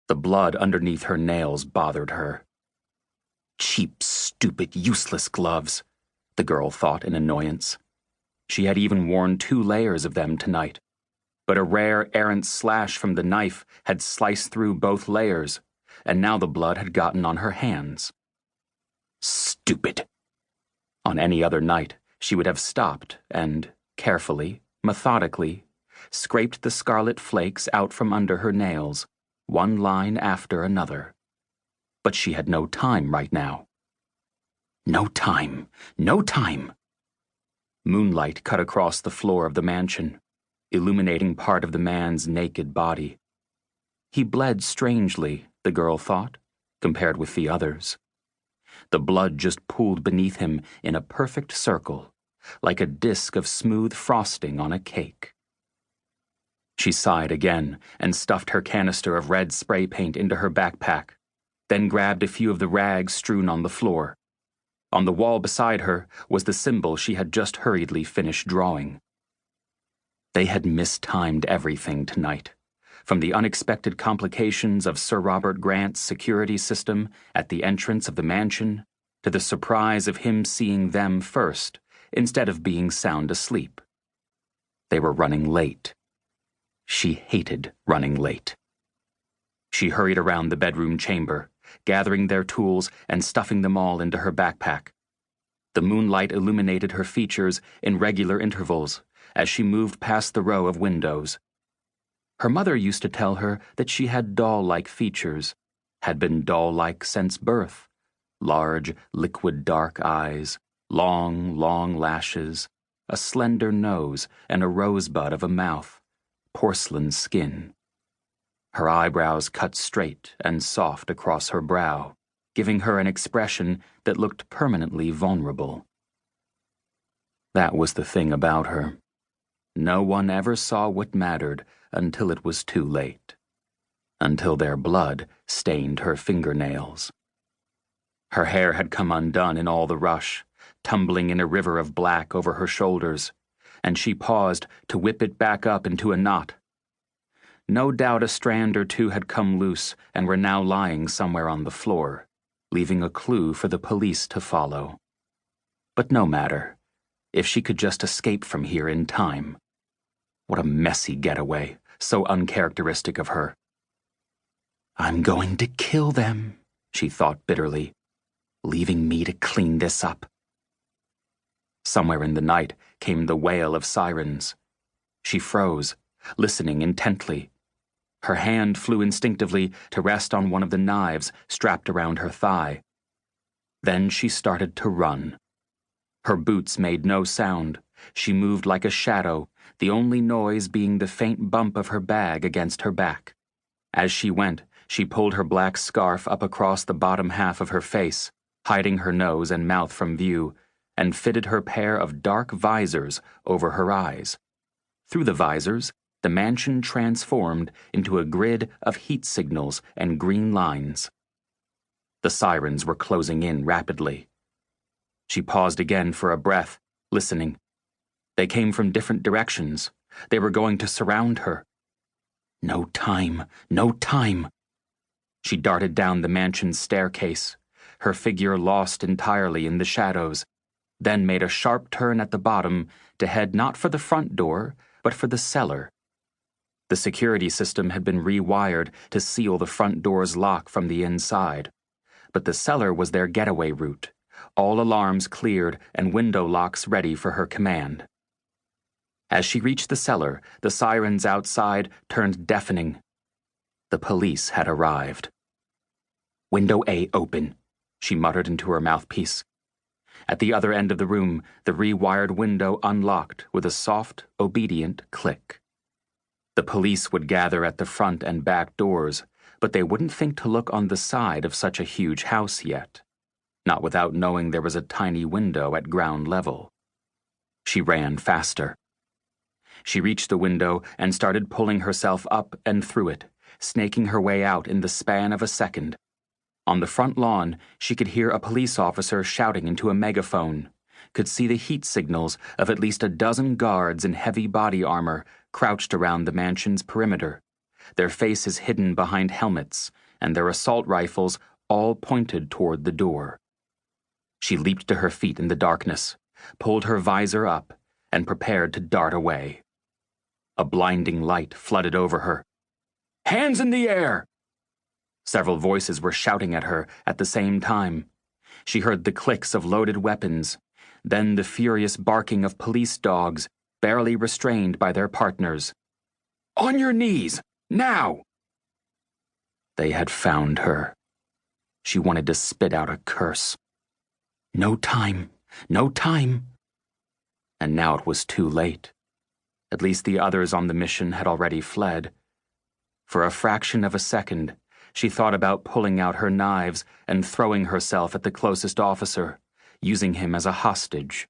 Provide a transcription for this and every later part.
The blood underneath her nails bothered her. Cheap, stupid, useless gloves, the girl thought in annoyance. She had even worn 2 layers of them tonight, but a rare errant slash from the knife had sliced through both layers, and now the blood had gotten on her hands. Stupid! On any other night, she would have stopped and, carefully, methodically, scraped the scarlet flakes out from under her nails, one line after another. But she had no time right now. No time! No time! Moonlight cut across the floor of the mansion, illuminating part of the man's naked body. He bled strangely, the girl thought, compared with the others. The blood just pooled beneath him in a perfect circle, like a disk of smooth frosting on a cake. She sighed again and stuffed her canister of red spray paint into her backpack, then grabbed a few of the rags strewn on the floor. On the wall beside her was the symbol she had just hurriedly finished drawing. They had mistimed everything tonight, from the unexpected complications of Sir Robert Grant's security system at the entrance of the mansion to the surprise of him seeing them first instead of being sound asleep. They were running late. She hated running late. She hurried around the bedroom chamber, gathering their tools and stuffing them all into her backpack. The moonlight illuminated her features in regular intervals as she moved past the row of windows. Her mother used to tell her that she had doll-like features, had been doll-like since birth. Large, liquid dark eyes, long, long lashes, a slender nose, and a rosebud of a mouth, porcelain skin. Her eyebrows cut straight and soft across her brow, giving her an expression that looked permanently vulnerable. That was the thing about her. No one ever saw what mattered until it was too late, until their blood stained her fingernails. Her hair had come undone in all the rush, tumbling in a river of black over her shoulders, and she paused to whip it back up into a knot. No doubt a strand or two had come loose and were now lying somewhere on the floor, leaving a clue for the police to follow. But no matter, if she could just escape from here in time. What a messy getaway, so uncharacteristic of her. I'm going to kill them, she thought bitterly, leaving me to clean this up. Somewhere in the night came the wail of sirens. She froze, listening intently. Her hand flew instinctively to rest on one of the knives strapped around her thigh. Then she started to run. Her boots made no sound. She moved like a shadow, the only noise being the faint bump of her bag against her back. As she went, she pulled her black scarf up across the bottom half of her face, hiding her nose and mouth from view, and fitted her pair of dark visors over her eyes. Through the visors, the mansion transformed into a grid of heat signals and green lines. The sirens were closing in rapidly. She paused again for a breath, listening. They came from different directions. They were going to surround her. No time, no time. She darted down the mansion's staircase, her figure lost entirely in the shadows, then made a sharp turn at the bottom to head not for the front door, but for the cellar. The security system had been rewired to seal the front door's lock from the inside, but the cellar was their getaway route, all alarms cleared and window locks ready for her command. As she reached the cellar, the sirens outside turned deafening. The police had arrived. Window A open, she muttered into her mouthpiece. At the other end of the room, the rewired window unlocked with a soft, obedient click. The police would gather at the front and back doors, but they wouldn't think to look on the side of such a huge house yet, not without knowing there was a tiny window at ground level. She ran faster. She reached the window and started pulling herself up and through it, snaking her way out in the span of a second. On the front lawn, she could hear a police officer shouting into a megaphone, could see the heat signals of at least a dozen guards in heavy body armor crouched around the mansion's perimeter, their faces hidden behind helmets, and their assault rifles all pointed toward the door. She leaped to her feet in the darkness, pulled her visor up, and prepared to dart away. A blinding light flooded over her. "Hands in the air!" Several voices were shouting at her at the same time. She heard the clicks of loaded weapons, then the furious barking of police dogs, barely restrained by their partners. "On your knees! Now!" They had found her. She wanted to spit out a curse. No time! No time! And now it was too late. At least the others on the mission had already fled. For a fraction of a second, she thought about pulling out her knives and throwing herself at the closest officer, using him as a hostage.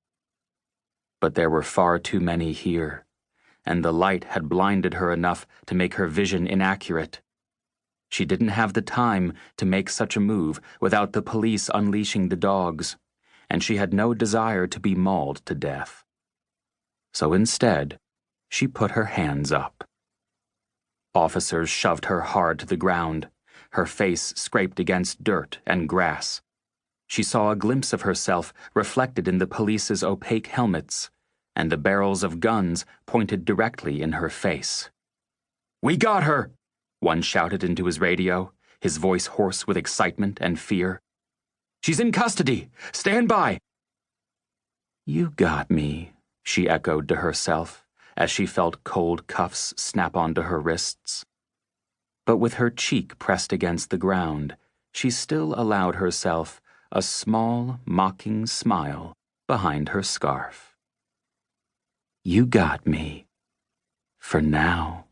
But there were far too many here, and the light had blinded her enough to make her vision inaccurate. She didn't have the time to make such a move without the police unleashing the dogs, and she had no desire to be mauled to death. So instead, she put her hands up. Officers shoved her hard to the ground, her face scraped against dirt and grass. She saw a glimpse of herself reflected in the police's opaque helmets, and the barrels of guns pointed directly in her face. "We got her!" one shouted into his radio, his voice hoarse with excitement and fear. "She's in custody! Stand by!" "You got me," she echoed to herself, as she felt cold cuffs snap onto her wrists. But with her cheek pressed against the ground, she still allowed herself a small, mocking smile behind her scarf. "You got me. For now."